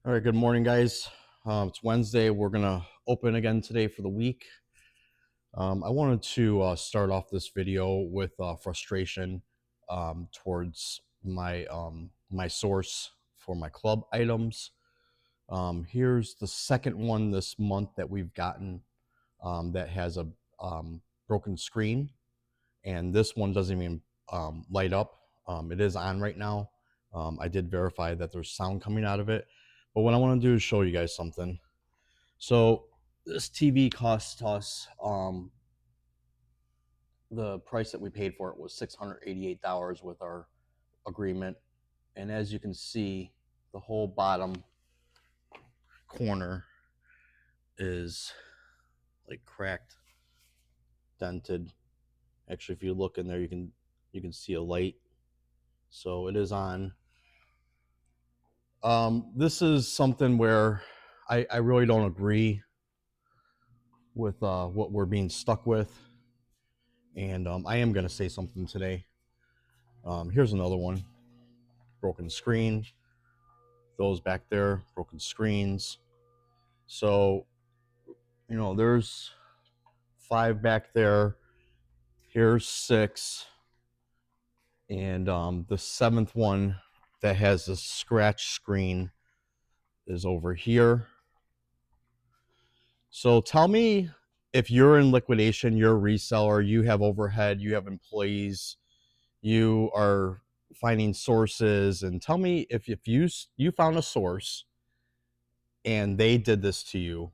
All right, good morning, guys. It's Wednesday. We're gonna open again today for the week. I wanted to start off this video with frustration towards my source for my club items. Here's the second one this month that we've gotten that has a broken screen, and this one doesn't even light up. It is on right now. I did verify that there's sound coming out of it, but what I want to do is show you guys something. So this TV cost us the price that we paid for it was $688 with our agreement, and as you can see, the whole bottom corner is like cracked, dented. Actually, if you look in there, you can see a light. So it is on. This is something where I really don't agree with what we're being stuck with, and I am going to say something today. Here's another one. Broken screen. Those back there, broken screens. So, there's 5 back there. Here's 6. And the 7th one that has a scratch screen is over here. So tell me, if you're in liquidation, you're a reseller, you have overhead, you have employees, you are finding sources, and tell me if you found a source and they did this to you.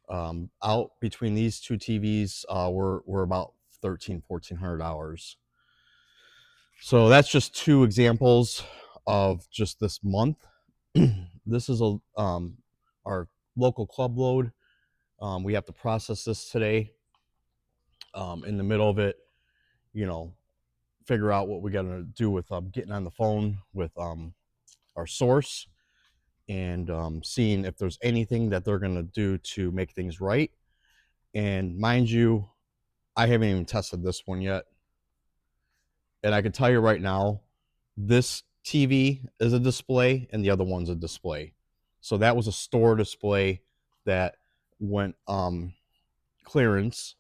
Out between these two TVs, we're about $1,400. So that's just 2 examples of just this month. This is our local club load. We have to process this today. In the middle of it, figure out what we got to do with getting on the phone with our source and seeing if there's anything that they're going to do to make things right. And mind you, I haven't even tested this one yet. And I can tell you right now, this TV is a display and the other one's a display. So that was a store display that went clearance,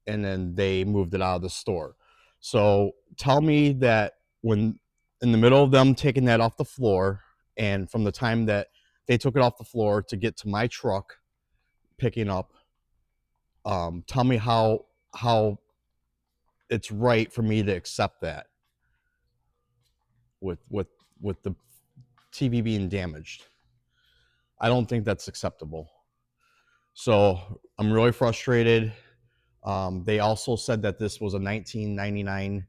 and then they moved it out of the store. So tell me that when in the middle of them taking that off the floor, and from the time that they took it off the floor to get to my truck picking up, tell me how it's right for me to accept that with the TV being damaged. I don't think that's acceptable. So I'm really frustrated. They also said that this was a $1999,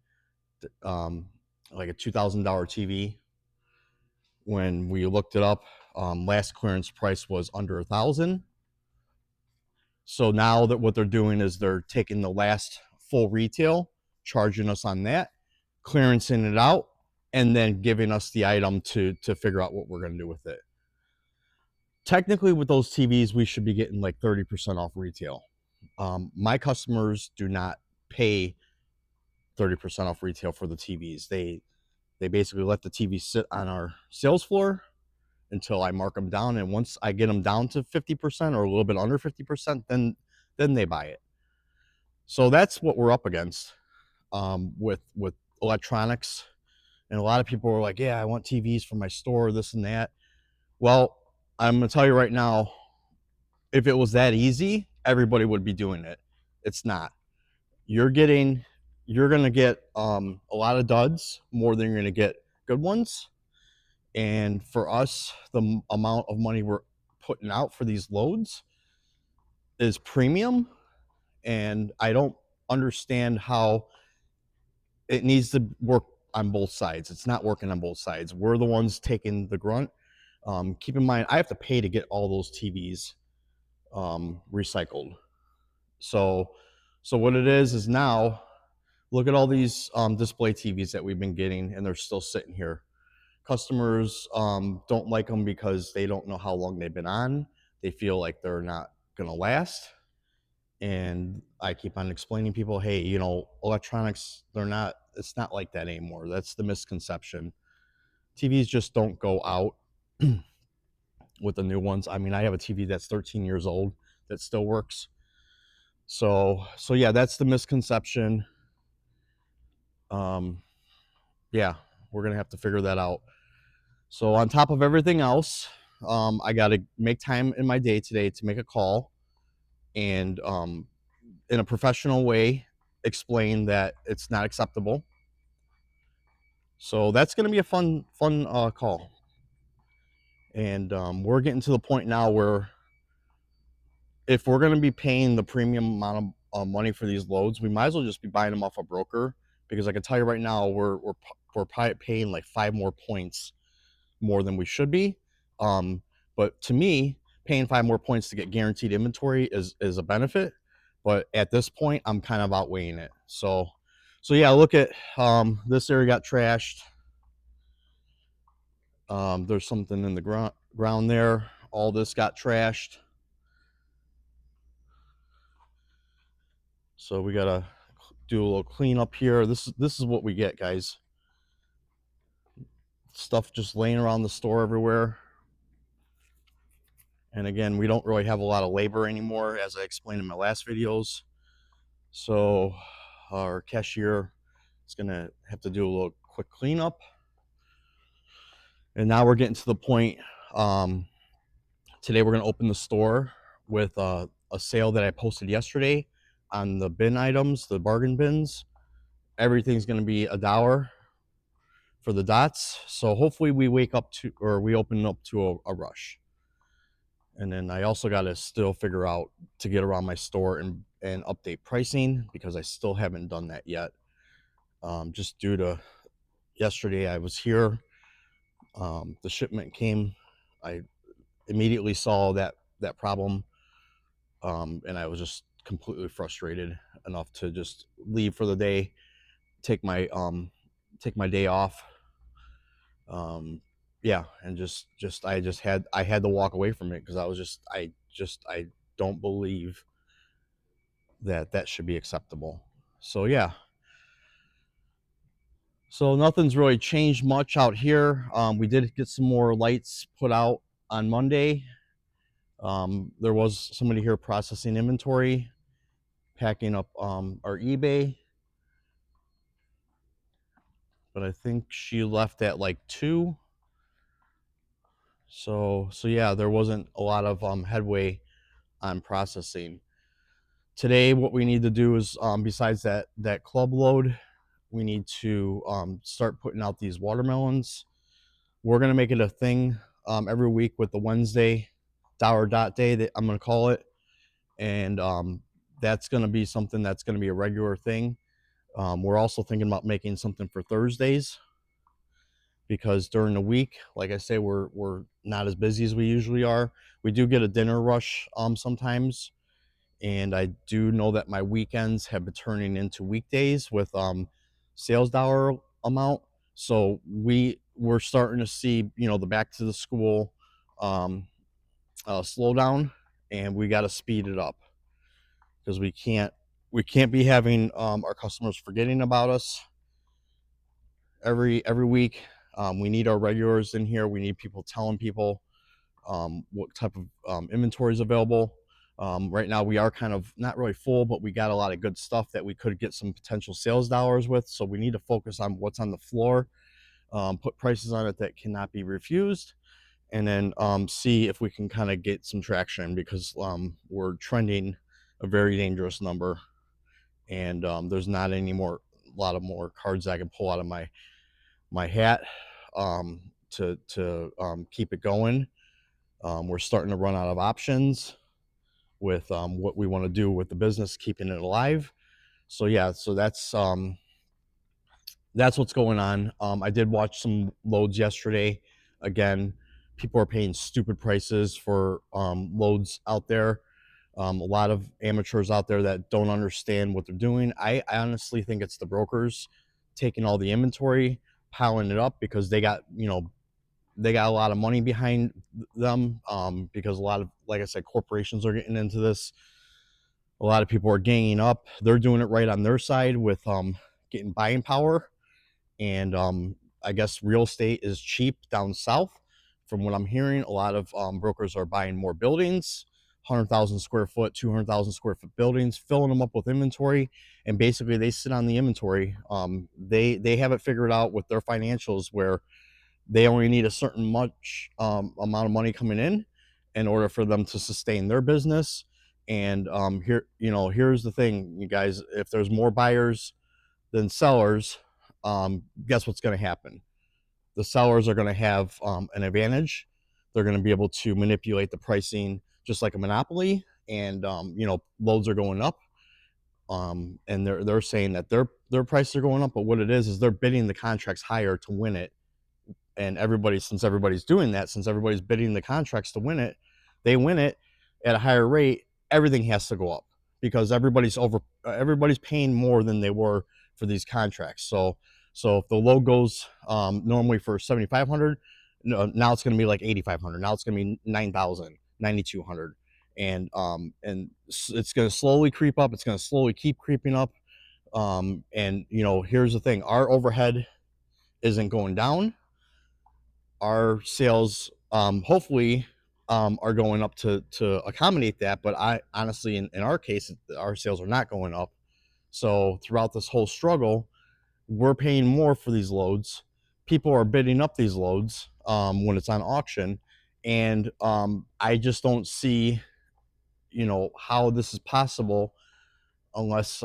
like a $2,000 TV. When we looked it up, last clearance price was under $1,000. So now that what they're doing is they're taking the last full retail, charging us on that, clearancing it out, and then giving us the item to figure out what we're going to do with it. Technically, with those TVs, we should be getting like 30% off retail. My customers do not pay 30% off retail for the TVs. They basically let the TV sit on our sales floor until I mark them down, and once I get them down to 50% or a little bit under 50%, then they buy it. So that's what we're up against with electronics. And a lot of people are like, yeah, I want TVs for my store, this and that. Well, I'm going to tell you right now, if it was that easy, everybody would be doing it. It's not. You're going to get a lot of duds more than you're going to get good ones. And for us, the amount of money we're putting out for these loads is premium. And I don't understand how it needs to work on both sides. It's not working on both sides. We're the ones taking the grunt. Keep in mind, I have to pay to get all those TVs recycled. So what it is now, look at all these display TVs that we've been getting, and they're still sitting here. Customers don't like them because they don't know how long they've been on. They feel like they're not going to last. And I keep on explaining to people, hey, electronics, it's not like that anymore. That's the misconception. TVs just don't go out. with the new ones. I mean, I have a TV that's 13 years old that still works. So yeah, that's the misconception. Yeah, we're gonna have to figure that out. So on top of everything else, I got to make time in my day today to make a call and in a professional way explain that it's not acceptable. So that's going to be a fun call. And we're getting to the point now where if we're going to be paying the premium amount of money for these loads, we might as well just be buying them off a broker, because I can tell you right now we're probably paying like 5 more points more than we should be. But to me, paying 5 more points to get guaranteed inventory is a benefit. But at this point, I'm kind of outweighing it. So yeah, look at this area got trashed. There's something in the ground there. All this got trashed. So we gotta do a little cleanup here. This is what we get, guys. Stuff just laying around the store everywhere. And again, we don't really have a lot of labor anymore, as I explained in my last videos. So our cashier is gonna have to do a little quick cleanup. And now we're getting to the point. Today we're gonna open the store with a sale that I posted yesterday on the bin items, the bargain bins. Everything's gonna be $1 for the dots. So hopefully we open up to a rush. And then I also got to still figure out to get around my store and update pricing, because I still haven't done that yet. Just due to yesterday I was here, the shipment came, I immediately saw that problem, and I was just completely frustrated enough to just leave for the day, take my day off. Yeah, and I had to walk away from it, because I don't believe that should be acceptable. So yeah, so nothing's really changed much out here. We did get some more lights put out on Monday. There was somebody here processing inventory, packing up our eBay, but I think she left at like 2. So yeah, there wasn't a lot of headway on processing. Today, what we need to do is, besides that club load, we need to start putting out these watermelons. We're gonna make it a thing every week with the Wednesday dollar dot day, that I'm gonna call it, and that's gonna be something that's gonna be a regular thing. We're also thinking about making something for Thursdays, because during the week, like I say, we're not as busy as we usually are. We do get a dinner rush sometimes, and I do know that my weekends have been turning into weekdays with sales dollar amount. So we're starting to see, the back to the school slow down, and we got to speed it up, because we can't be having our customers forgetting about us every week. We need our regulars in here. We need people telling people what type of inventory is available. Right now we are kind of not really full, but we got a lot of good stuff that we could get some potential sales dollars with. So we need to focus on what's on the floor, put prices on it that cannot be refused, and then see if we can kind of get some traction, because we're trending a very dangerous number, and there's not a lot of more cards I can pull out of my hat to keep it going. We're starting to run out of options with what we want to do with the business, keeping it alive. So yeah, so that's what's going on. I did watch some loads yesterday. Again, people are paying stupid prices for loads out there. A lot of amateurs out there that don't understand what they're doing. I honestly think it's the brokers taking all the inventory, piling it up, because they got a lot of money behind them, because a lot of, like I said, corporations are getting into this. A lot of people are ganging up. They're doing it right on their side with getting buying power. And I guess real estate is cheap down south, from what I'm hearing, a lot of brokers are buying more buildings, 100,000 square foot, 200,000 square foot buildings, filling them up with inventory, and basically they sit on the inventory. They have it figured out with their financials where they only need a certain much amount of money coming in order for them to sustain their business. And here's the thing, you guys: if there's more buyers than sellers, guess what's going to happen? The sellers are going to have an advantage. They're going to be able to manipulate the pricing just like a monopoly, and loads are going up. And they're saying that their prices are going up, but what it is they're bidding the contracts higher to win it. And since everybody's doing that, since everybody's bidding the contracts to win it, they win it at a higher rate. Everything has to go up because everybody's paying more than they were for these contracts. So if the load goes normally for 7,500, now it's going to be like 8,500. Now it's going to be 9,000, 9,200, and it's going to slowly creep up. It's going to slowly keep creeping up. And here's the thing: our overhead isn't going down. Our sales hopefully are going up to accommodate that, but I honestly, in our case, our sales are not going up. So throughout this whole struggle, we're paying more for these loads. People are bidding up these loads when it's on auction, and I just don't see how this is possible unless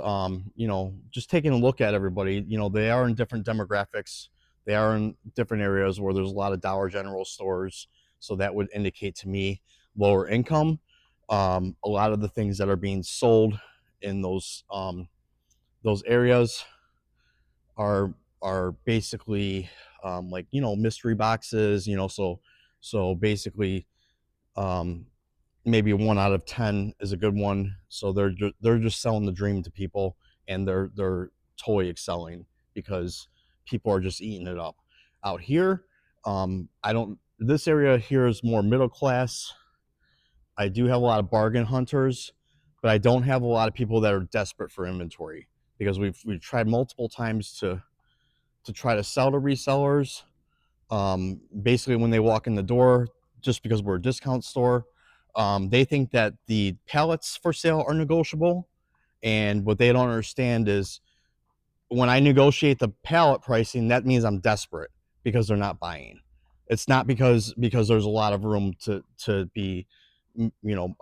just taking a look at everybody. They are in different demographics. They are in different areas where there's a lot of Dollar General stores, so that would indicate to me lower income. A lot of the things that are being sold in those areas are basically like mystery boxes. So basically maybe 1 out of 10 is a good one. So they're just selling the dream to people, and they're totally excelling because people are just eating it up. Out here, this area here is more middle class. I do have a lot of bargain hunters, but I don't have a lot of people that are desperate for inventory, because we've tried multiple times to try to sell to resellers. Basically, when they walk in the door, just because we're a discount store, they think that the pallets for sale are negotiable. And what they don't understand is when I negotiate the pallet pricing, that means I'm desperate because they're not buying. It's not because there's a lot of room to be,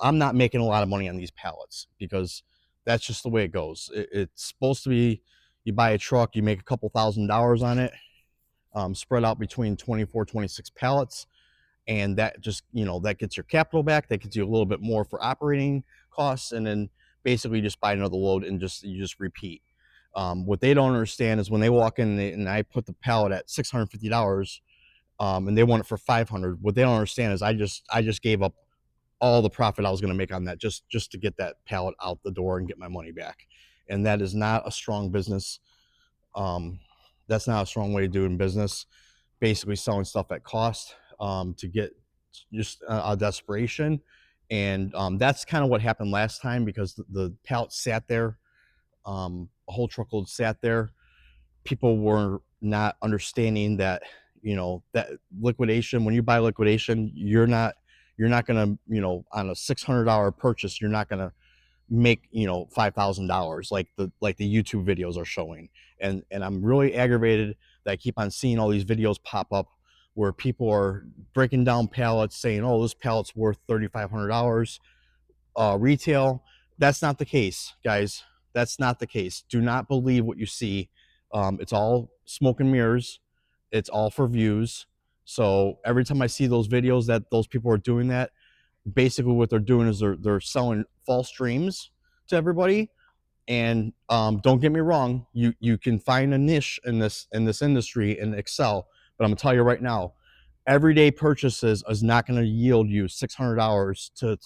I'm not making a lot of money on these pallets because that's just the way it goes. It's supposed to be, you buy a truck, you make a couple $1,000s on it, spread out between 24, 26 pallets. And that just, that gets your capital back. That gets you a little bit more for operating costs. And then basically just buy another load and you just repeat. What they don't understand is when they walk in and I put the pallet at $650, and they want it for $500. What they don't understand is I just gave up all the profit I was going to make on that just to get that pallet out the door and get my money back. And that is not a strong business. That's not a strong way of doing business. Basically selling stuff at cost to get just a desperation. And that's kind of what happened last time, because the pallet sat there, a whole truckload sat there. People were not understanding that, that liquidation, when you buy liquidation, you're not going to, on a $600 purchase, you're not going to make $5,000 like the YouTube videos are showing. And I'm really aggravated that I keep on seeing all these videos pop up where people are breaking down pallets saying, oh, this pallet's worth $3,500 retail. That's not the case, guys. That's not the case. Do not believe what you see. It's all smoke and mirrors. It's all for views. So every time I see those videos that those people are doing that, basically what they're doing is they're selling false dreams to everybody. And don't get me wrong, you can find a niche in this industry and excel, but I'm gonna tell you right now, everyday purchases is not going to yield you $600 to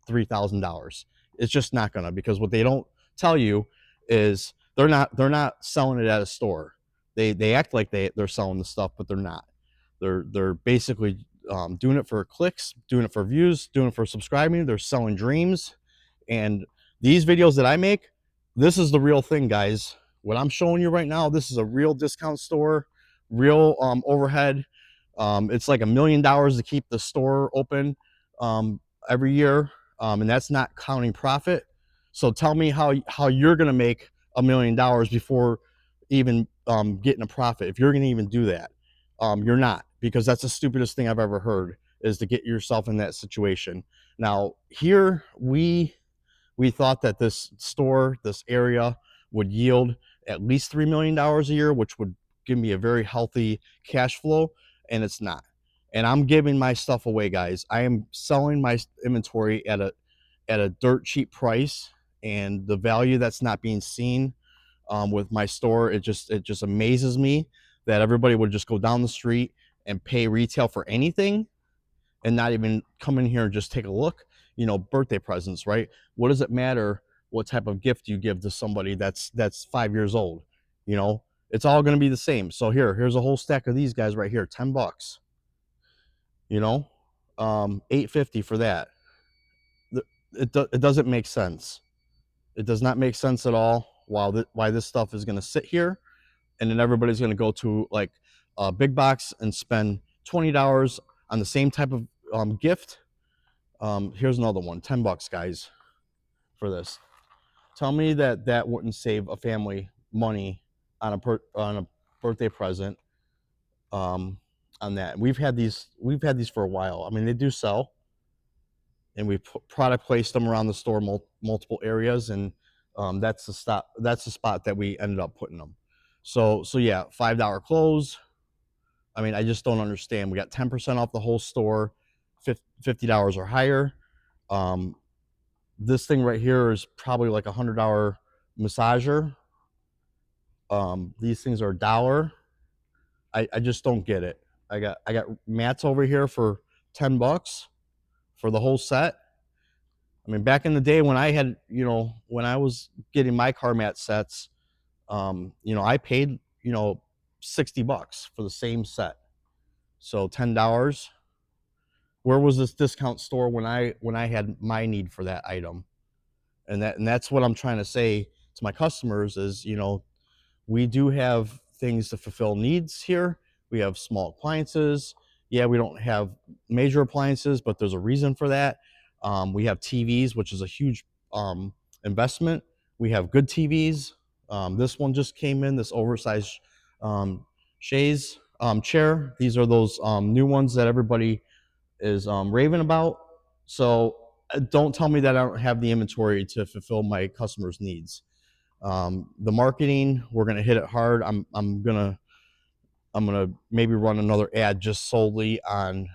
$3,000. It's just not gonna, because what they don't tell you is they're not selling it at a store. They act like they're selling the stuff, but they're not. They're basically doing it for clicks, doing it for views, doing it for subscribing. They're selling dreams. And these videos that I make, this is the real thing, guys. What I'm showing you right now, this is a real discount store, real overhead. It's like $1 million to keep the store open every year, and that's not counting profit. So tell me how you're going to make $1 million before even getting a profit. If you're going to even do that, you're not, because that's the stupidest thing I've ever heard, is to get yourself in that situation. Now here we thought that this store, this area, would yield at least $3 million a year, which would give me a very healthy cash flow, and it's not. And I'm giving my stuff away, guys. I am selling my inventory at a dirt cheap price, and the value that's not being seen with my store, it just amazes me that everybody would just go down the street and pay retail for anything and not even come in here and just take a look. Birthday presents, right? What does it matter what type of gift you give to somebody that's 5 years old? It's all going to be the same. So here's a whole stack of these guys right here, $10. you know 850 for that. It doesn't make sense. It does not make sense at all why this stuff is going to sit here, and then everybody's going to go to like a big box and spend $20 on the same type of gift. Here's another one, $10, guys, for this. Tell me that wouldn't save a family money on a birthday present. On that, we've had these for a while. I mean, they do sell, and we've product placed them around the store, multiple areas, and that's the spot that we ended up putting them. So yeah, $5 clothes. I mean, I just don't understand. We got 10% off the whole store, $50 or higher. This thing right here is probably like $100 massager. These things are $1. I just don't get it. I got mats over here for $10 for the whole set. I mean, back in the day when I had, when I was getting my car mat sets, I paid, $60 for the same set. So $10. Where was this discount store when I had my need for that item? And that's what I'm trying to say to my customers is, we do have things to fulfill needs here. We have small appliances. Yeah, we don't have major appliances, but there's a reason for that. We have TVs, which is a huge investment. We have good TVs. This one just came in, this oversized chaise chair. These are those new ones that everybody is raving about. So don't tell me that I don't have the inventory to fulfill my customers' needs. The marketing, we're gonna hit it hard. I'm gonna maybe run another ad just solely on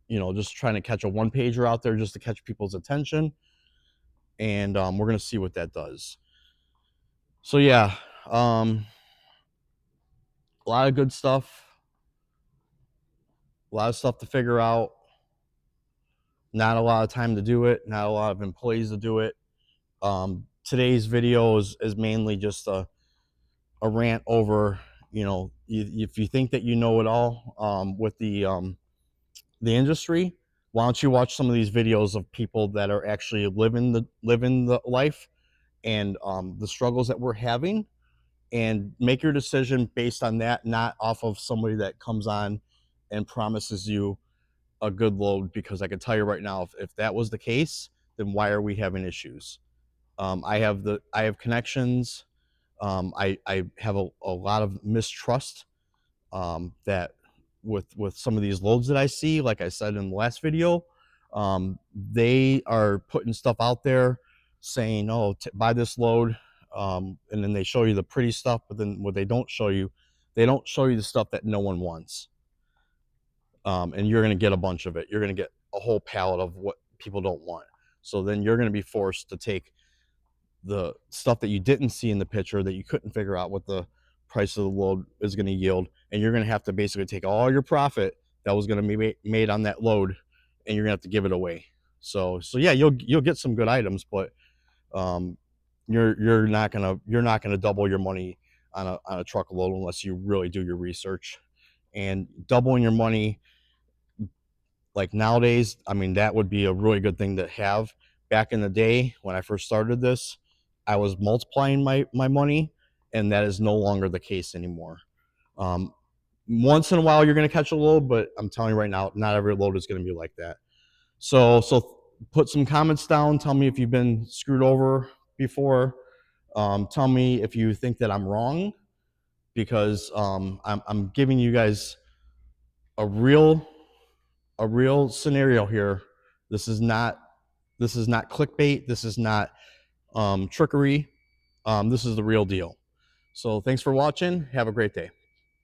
just trying to catch a one pager out there just to catch people's attention, and we're gonna see what that does. So yeah, a lot of good stuff, a lot of stuff to figure out. Not a lot of time to do it, not a lot of employees to do it. Today's video is mainly just a rant over, if you think that you know it all with the industry, why don't you watch some of these videos of people that are actually living the life and the struggles that we're having, and make your decision based on that, not off of somebody that comes on and promises you a good load. Because I can tell you right now, if that was the case, then why are we having issues? I have connections. I have a lot of mistrust that with some of these loads that I see. Like I said in the last video, they are putting stuff out there saying, "Oh, buy this load," and then they show you the pretty stuff, but then what they don't show you the stuff that no one wants. And you're going to get a bunch of it. You're going to get a whole pallet of what people don't want. So then you're going to be forced to take the stuff that you didn't see in the picture, that you couldn't figure out what the price of the load is going to yield, and you're going to have to basically take all your profit that was going to be made on that load, and you're going to have to give it away. So yeah, you'll get some good items, but you're not gonna double your money on a truckload unless you really do your research. And doubling your money, like nowadays, I mean, that would be a really good thing to have. Back in the day when I first started this, I was multiplying my money, and that is no longer the case anymore. once in a while you're going to catch a load, but I'm telling you right now, not every load is going to be like that. So put some comments down. Tell me if you've been screwed over before. Tell me if you think that I'm wrong, because I'm giving you guys a real scenario here. This is not clickbait. This is not trickery. This is the real deal. So thanks for watching. Have a great day.